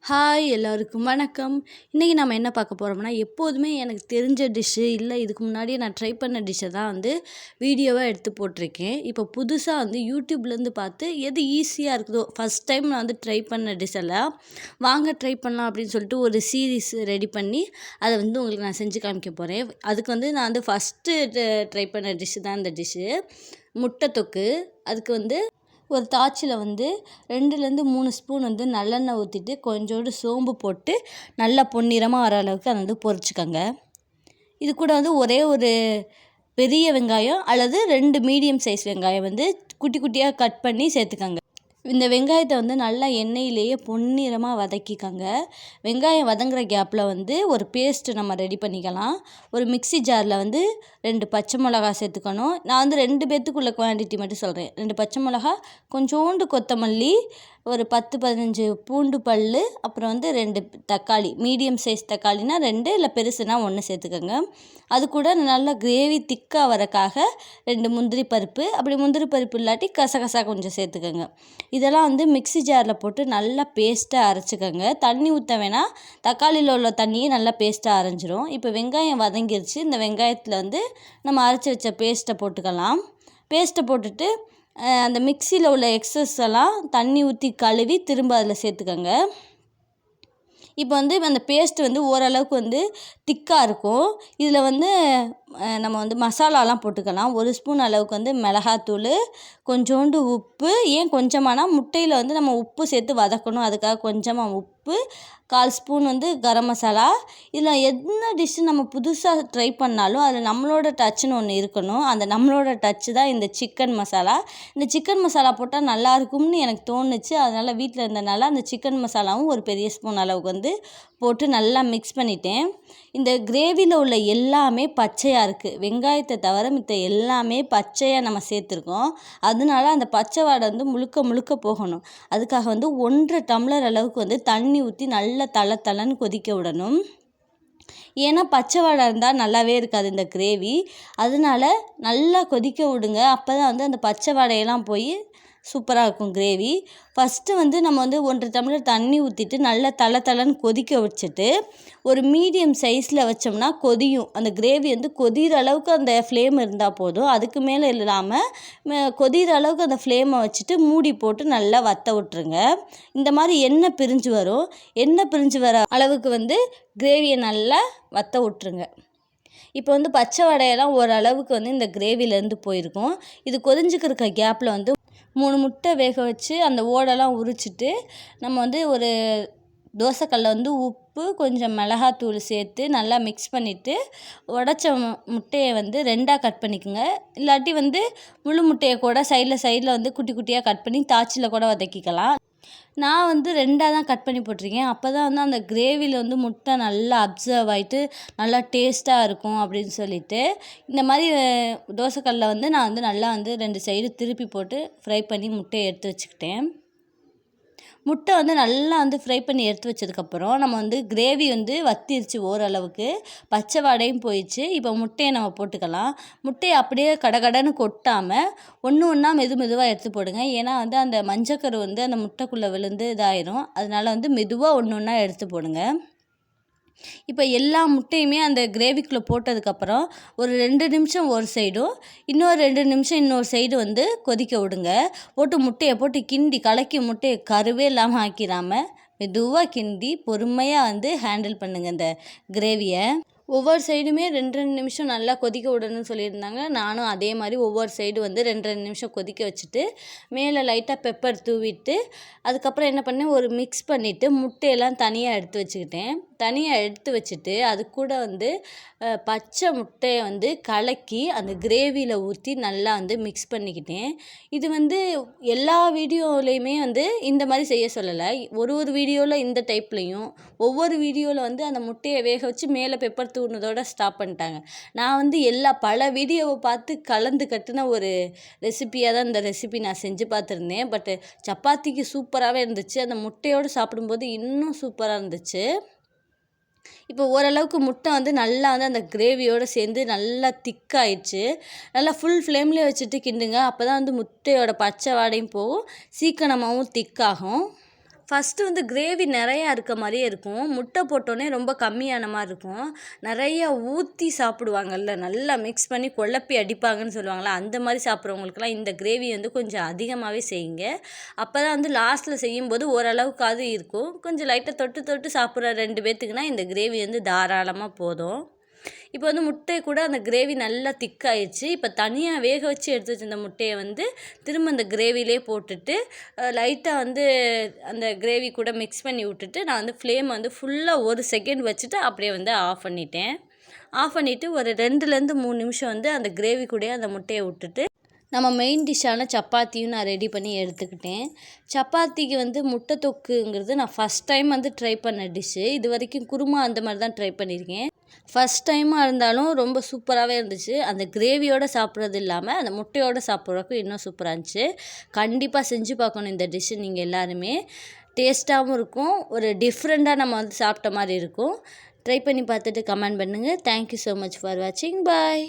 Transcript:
Hi எல்லாருக்கும் வணக்கம். இன்றைக்கி நம்ம என்ன பார்க்க போகிறோம்னா, எப்போதுமே எனக்கு தெரிஞ்ச டிஷ்ஷு இல்லை இதுக்கு முன்னாடியே நான் ட்ரை பண்ண டிஷ்ஷை தான் வீடியோவாக எடுத்து போட்டிருக்கேன். இப்போ புதுசாக யூடியூப்லேருந்து பார்த்து எது ஈஸியாக இருக்குதோ, ஃபஸ்ட் டைம் நான் ட்ரை பண்ண டிஷ்ஷெல்லாம் வாங்க ட்ரை பண்ணலாம் அப்படின்னு சொல்லிட்டு ஒரு சீரீஸ் ரெடி பண்ணி அதை உங்களுக்கு நான் செஞ்சு காமிக்க போகிறேன். அதுக்கு நான் ஃபஸ்ட்டு ட்ரை பண்ண டிஷ்ஷு தான் இந்த டிஷ்ஷு முட்டை தொக்கு. அதுக்கு ஒரு தாச்சியில் 2லேருந்து 3 ஸ்பூன் நல்லெண்ணெய் ஊற்றிட்டு கொஞ்சோண்டு சோம்பு போட்டு நல்லா பொன்னிறமாக வர அளவுக்கு அதை பொரிச்சுக்கோங்க. இது கூட ஒரே ஒரு பெரிய வெங்காயம் அல்லது 2 மீடியம் சைஸ் வெங்காயம் குட்டி குட்டியாக கட் பண்ணி சேர்த்துக்கோங்க. இந்த வெங்காயத்தை நல்லா எண்ணெயிலேயே பொன்னிறமாக வதக்கிக்கோங்க. வெங்காயம் வதங்குற கேப்பில் ஒரு பேஸ்ட்டு நம்ம ரெடி பண்ணிக்கலாம். ஒரு மிக்ஸி ஜாரில் 2 பச்சை மிளகா சேர்த்துக்கணும். நான் 2 பேர்த்துக்குள்ள குவான்டிட்டி மட்டும் சொல்கிறேன். 2 பச்சை மிளகா, கொஞ்சோண்டு கொத்தமல்லி, ஒரு 10-15 பூண்டு பல், அப்புறம் 2 தக்காளி, மீடியம் சைஸ் தக்காளினா 2 இல்லை பெருசுனா 1 சேர்த்துக்கோங்க. அது கூட நல்லா கிரேவி திக்காக வரக்காக 2 முந்திரி பருப்பு, அப்படி முந்திரி பருப்பு இல்லாட்டி கசகசா கொஞ்சம் சேர்த்துக்கோங்க. இதெல்லாம் மிக்ஸி ஜாரில் போட்டு நல்லா பேஸ்ட்டாக அரைச்சிக்கோங்க. தண்ணி ஊற்ற வேணாம், தக்காளியில் உள்ள தண்ணியே நல்லா பேஸ்ட்டாக அரைஞ்சிரும். இப்போ வெங்காயம் வதங்கிருச்சு. இந்த வெங்காயத்தில் நம்ம அரைச்சி வச்ச பேஸ்ட்டை போட்டுக்கலாம். பேஸ்ட்டை போட்டுட்டு அந்த மிக்சியில் உள்ள எக்ஸஸ் எல்லாம் தண்ணி ஊற்றி கழுவி திரும்ப அதில் சேர்த்துக்கோங்க. இப்போ அந்த பேஸ்ட் ஓரளவுக்கு திக்காக இருக்கும். இதில் நம்ம மசாலாலாம் போட்டுக்கலாம். 1 ஸ்பூன் அளவுக்கு மிளகாத்தூள், கொஞ்சோண்டு உப்பு, ஏன் கொஞ்சமானா முட்டையில் நம்ம உப்பு சேர்த்து வதக்கணும், அதுக்காக கொஞ்சமாக உப்பு, 1/4 ஸ்பூன் கரம் மசாலா. இதில் என்ன டிஷ்ஷு நம்ம புதுசாக ட்ரை பண்ணாலும் அதில் நம்மளோட டச்சுன்னு ஒன்று இருக்கணும். அந்த நம்மளோட டச்சு தான் இந்த சிக்கன் மசாலா. இந்த சிக்கன் மசாலா போட்டால் நல்லாயிருக்கும்னு எனக்கு தோணுச்சு. அதனால் வீட்டில் இருந்தனால அந்த சிக்கன் மசாலாவும் ஒரு பெரிய ஸ்பூன் அளவுக்கு போட்டு நல்லா மிக்ஸ் பண்ணிட்டேன். இந்த கிரேவியில் உள்ள எல்லாமே பச்சையாக இருக்குது. வெங்காயத்தை தவிர மித்த எல்லாமே பச்சையாக நம்ம சேர்த்துருக்கோம். அதனால அந்த பச்சை வாடை முழுக்க முழுக்க போகணும். அதுக்காக 1.5 டம்ளர் அளவுக்கு தண்ணி ஊற்றி நல்லா தளன்னு கொதிக்க விடணும். ஏன்னா பச்சை வாடை இருந்தால் நல்லாவே இருக்காது இந்த கிரேவி. அதனால நல்லா கொதிக்க விடுங்க. அப்போ தான் அந்த பச்சை வாடையெல்லாம் போய் சூப்பராக இருக்கும் கிரேவி. ஃபஸ்ட்டு நம்ம 1.5 டம்ளர் தண்ணி ஊற்றிட்டு நல்லா தளன்னு கொதிக்க வச்சுட்டு ஒரு மீடியம் சைஸில் வச்சோம்னா கொதியும். அந்த கிரேவி கொதிகிற அளவுக்கு அந்த ஃப்ளேம் இருந்தால் போதும். அதுக்கு மேலே இல்லாமல் கொதிகிற அளவுக்கு அந்த ஃப்ளேமை வச்சுட்டு மூடி போட்டு நல்லா வற்ற விட்டுருங்க. இந்த மாதிரி எண்ணெய் பிரிஞ்சு வரும். எண்ணெய் பிரிஞ்சு வர அளவுக்கு கிரேவியை நல்லா வற்ற விட்டுருங்க. இப்போ பச்சை வடையெல்லாம் ஓரளவுக்கு இந்த கிரேவிலேருந்து போயிருக்கும். இது கொதிஞ்சுக்கிற கேப்பில் 3 முட்டை வேக வச்சு அந்த ஓடெல்லாம் உரிச்சிட்டு நம்ம ஒரு தோசைக்கல்ல உப்பு, கொஞ்சம் மிளகாத்தூள் சேர்த்து நல்லா மிக்ஸ் பண்ணிவிட்டு உடச்ச முட்டையை 2ஆக கட் பண்ணிக்கோங்க. இல்லாட்டி முழு முட்டையை கூட சைடில் குட்டி குட்டியாக கட் பண்ணி தாச்சியில் கூட வதக்கிக்கலாம். நான் 2ஆக தான் கட் பண்ணி போட்டிருக்கேன். அப்போ தான் அந்த கிரேவியில் முட்டை நல்லா அப்சர்வ் ஆகிட்டு நல்லா டேஸ்ட்டாக இருக்கும் அப்படின்னு சொல்லிட்டு இந்த மாதிரி தோசைக்கல்லில் நான் நல்லா 2 சைடு திருப்பி போட்டு ஃப்ரை பண்ணி முட்டையை எடுத்து வச்சுக்கிட்டேன். முட்டை நல்லா ஃப்ரை பண்ணி எடுத்து வச்சதுக்கப்புறம் நம்ம கிரேவி வத்திருச்சு ஓரளவுக்கு, பச்சை வாடையும் போயிடுச்சு. இப்போ முட்டையை நம்ம போட்டுக்கலாம். முட்டையை அப்படியே கடகடன்னு கொட்டாமல் ஒன்று ஒன்றா மெதுவாக எடுத்து போடுங்க. ஏன்னா அந்த மஞ்சக்கரு அந்த முட்டைக்குள்ளே விழுந்து இதாயிரும். அதனால மெதுவாக ஒன்று ஒன்றா எடுத்து போடுங்க. இப்போ எல்லா முட்டையுமே அந்த கிரேவிக்குள்ளே போட்டதுக்கப்புறம் ஒரு 2 நிமிஷம் ஒரு சைடும், இன்னொரு 2 நிமிஷம் இன்னொரு சைடு கொதிக்க விடுங்க. போட்டு முட்டையை போட்டு கிண்டி கலக்கி முட்டையை கருவே இல்லாமல் ஆக்கிடாமல் மெதுவாக கிண்டி பொறுமையாக ஹேண்டில் பண்ணுங்கள் இந்த கிரேவியை. ஒவ்வொரு சைடுமே 2 நிமிஷம் நல்லா கொதிக்க விடணும்னு சொல்லியிருந்தாங்க. நானும் அதே மாதிரி ஒவ்வொரு சைடு 2 நிமிஷம் கொதிக்க வச்சுட்டு மேலே லைட்டாக பெப்பர் தூவிட்டு அதுக்கப்புறம் என்ன பண்ணேன், ஒரு மிக்ஸ் பண்ணிவிட்டு முட்டையெல்லாம் தனியாக எடுத்து வச்சுக்கிட்டேன். தனியாக எடுத்து வச்சுட்டு அது கூட பச்சை முட்டையை கலக்கி அந்த கிரேவியில் ஊற்றி நல்லா மிக்ஸ் பண்ணிக்கிட்டேன். இது எல்லா வீடியோலையுமே இந்த மாதிரி செய்ய சொல்லலை. ஒரு வீடியோவில் இந்த டைப்லையும், ஒவ்வொரு வீடியோவில் அந்த முட்டையை வேக வச்சு மேலே பெப்பர் தூணுதோடு ஸ்டாப் பண்ணிட்டாங்க. நான் பல வீடியோவை பார்த்து கலந்து கட்டின ஒரு ரெசிபியாக தான் இந்த ரெசிபி நான் செஞ்சு பார்த்துருந்தேன். பட்டு சப்பாத்திக்கு சூப்பராகவே இருந்துச்சு. அந்த முட்டையோடு சாப்பிடும்போது இன்னும் சூப்பராக இருந்துச்சு. இப்போ ஓரளவுக்கு முட்டை நல்லா அந்த கிரேவியோடு சேர்ந்து நல்லா திக்காயிடுச்சு. நல்லா ஃபுல் ஃப்ளேம்லேயே வச்சுட்டு கிண்டுங்க. அப்போ தான் முட்டையோட பச்சை வாடையும் போகும், சீக்கிரமாகவும் திக்காகும். ஃபஸ்ட்டு வந்து கிரேவி நிறையா இருக்க மாதிரியே இருக்கும். முட்டை போட்டோன்னே ரொம்ப கம்மியான மாதிரி இருக்கும். நிறையா ஊற்றி சாப்பிடுவாங்கல்ல, நல்லா மிக்ஸ் பண்ணி குழப்பி அடிப்பாங்கன்னு சொல்லுவாங்கள்ல, அந்த மாதிரி சாப்பிட்றவங்களுக்குலாம் இந்த கிரேவி வந்து கொஞ்சம் அதிகமாகவே செய்யுங்க. அப்போ தான் வந்து லாஸ்ட்டில் செய்யும்போது ஓரளவுக்காவது இருக்கும். கொஞ்சம் லைட்டாக தொட்டு தொட்டு சாப்பிட்ற 2 பேர்த்துக்குனா இந்த கிரேவி வந்து தாராளமாக போதும். இப்போ வந்து முட்டை கூட அந்த கிரேவி நல்லா திக்காயிடுச்சு. இப்போ தனியாக வேக வச்சு எடுத்து வச்சிருந்த முட்டையை வந்து திரும்ப அந்த கிரேவிலே போட்டுட்டு லைட்டாக வந்து அந்த கிரேவி கூட மிக்ஸ் பண்ணி விட்டுட்டு நான் வந்து ஃப்ளேம் வந்து ஃபுல்லாக 1 செகண்ட் வச்சுட்டு அப்படியே வந்து ஆஃப் பண்ணிட்டேன். ஆஃப் பண்ணிவிட்டு ஒரு 2லேருந்து 3 நிமிஷம் வந்து அந்த கிரேவி கூடயே அந்த முட்டையை விட்டுட்டு நம்ம மெயின் டிஷ்ஷான சப்பாத்தியும் நான் ரெடி பண்ணி எடுத்துக்கிட்டேன். சப்பாத்திக்கு வந்து முட்டை தொக்குங்கிறது நான் ஃபஸ்ட் டைம் வந்து ட்ரை பண்ண டிஷ்ஷு. இது வரைக்கும் குருமா அந்த மாதிரி தான் ட்ரை பண்ணியிருக்கேன். ஃபஸ்ட் டைமாக இருந்தாலும் ரொம்ப சூப்பராகவே இருந்துச்சு. அந்த கிரேவியோடு சாப்பிட்றது இல்லாமல் அந்த முட்டையோடு சாப்பிட்றதுக்கும் இன்னும் சூப்பராக இருந்துச்சு. கண்டிப்பாக செஞ்சு பார்க்கணும் இந்த டிஷ்ஷு நீங்கள் எல்லாருமே. டேஸ்ட்டாகவும் இருக்கும், ஒரு டிஃப்ரெண்ட்டாக நம்ம வந்து சாப்பிட்ட மாதிரி இருக்கும். ட்ரை பண்ணி பார்த்துட்டு கமெண்ட் பண்ணுங்கள். தேங்க்யூ ஸோ மச் ஃபார் வாட்சிங். பாய்.